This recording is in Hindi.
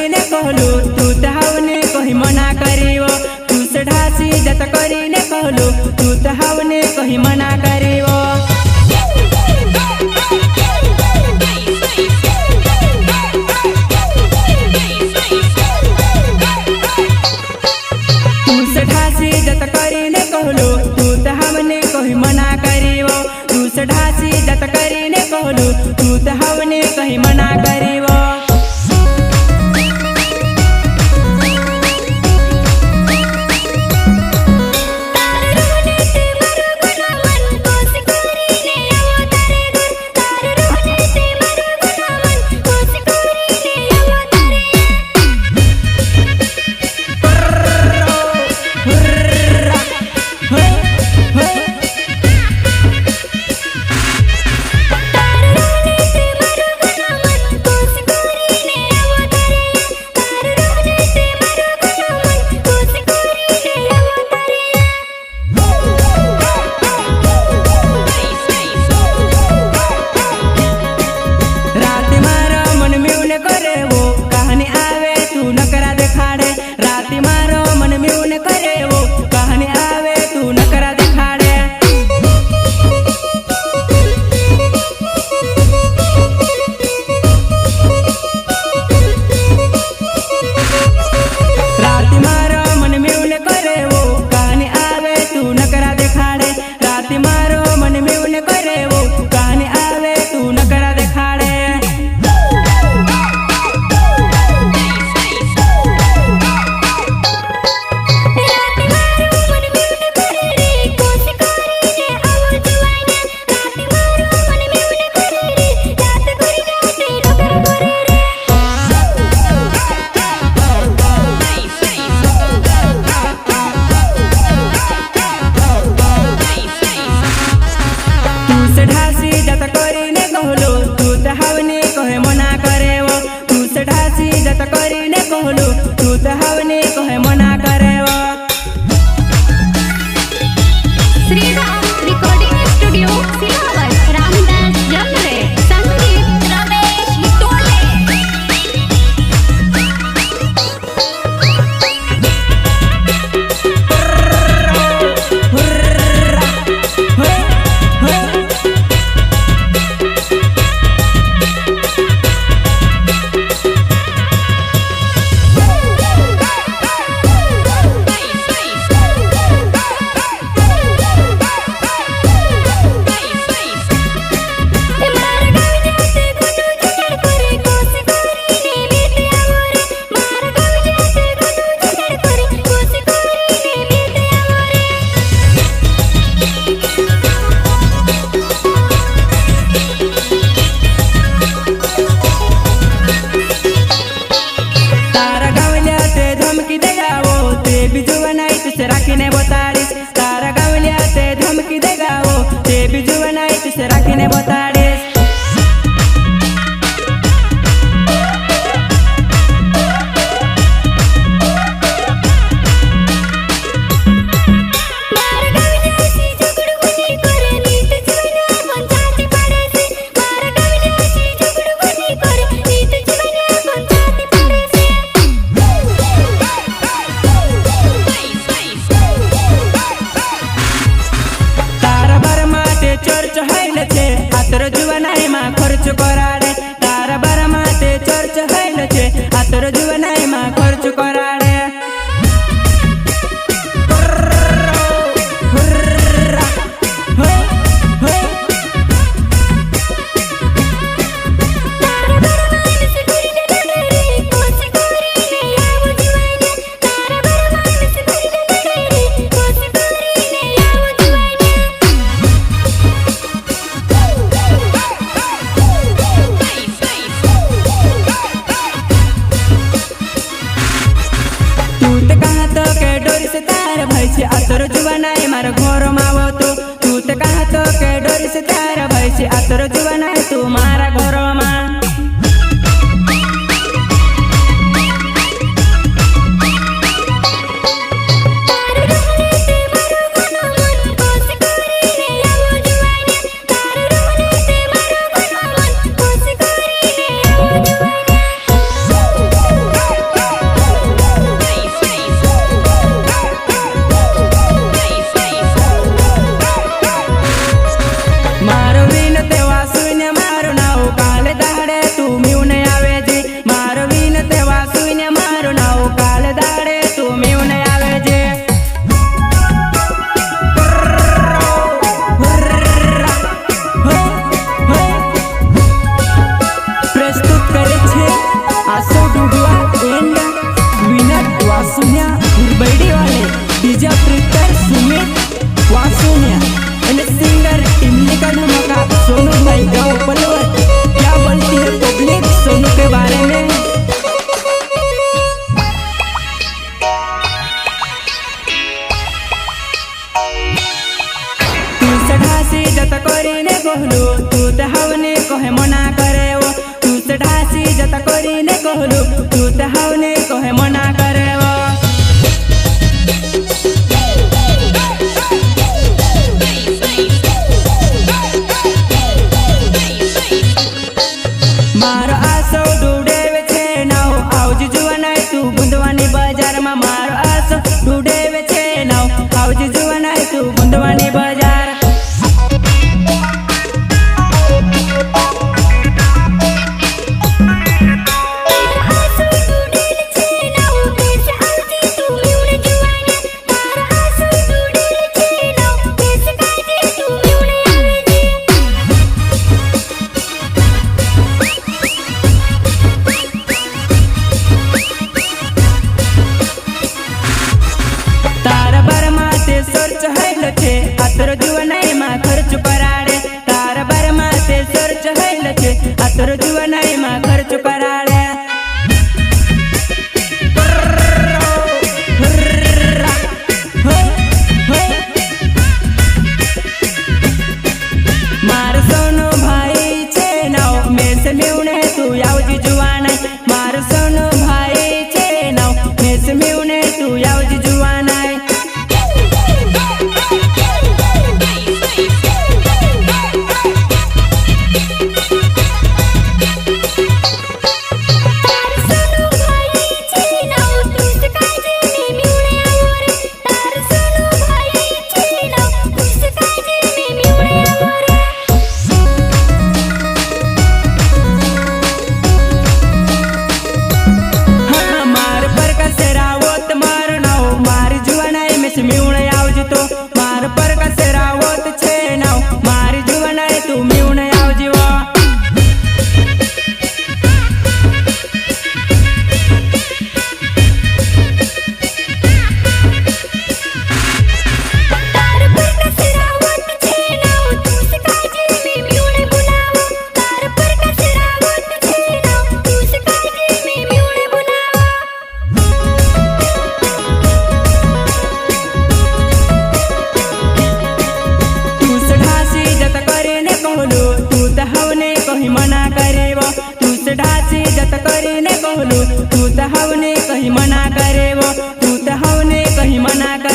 કરીને कहलू तू तो हवने कहीं मना करियो तू से ढासी जत કરીને कहलू तू तो हवने कहीं मना करियो तू से ढासी जत કરીને कहलू तू तो हवने कहीं मना करियो तू से ढासी जत કરીને कहलू तू तो हवने कहीं मना करियो जत કરીને कहलू तू त हवने कहे मना करे वो तू से ढासी जत કરીને कहलू तू त हवने कहे मना करे वो मारो आसो डूडेवे छे नाव आवज जुआ नहीं तू बुंदवानी बाजार में मारो आसो डूडेवे छे नाव आवज जुआ नहीं तू बुंदवानी बाजार आतर जुआ नहीं माँ खर्च कराड़े तार बार माते सर्च है लखे आतर जुआ नहीं माँ खर्च कराड़े मार सोनो भाई छे नाव में से म्यूने तू यावजी जुआ नहीं मार सोनो भाई छे नाव में से म्यूने तू यावजी जुआ नहीं म्यूणे आवजी तो मार पर कसे रावत छे नाव मारी जुआ नहीं तू म्यूणे आवजी वो मना करे वो तू से ढासी जत કરીને कहलू तू त हवने कहीं मना करे वो तू त हवने कहीं मना करे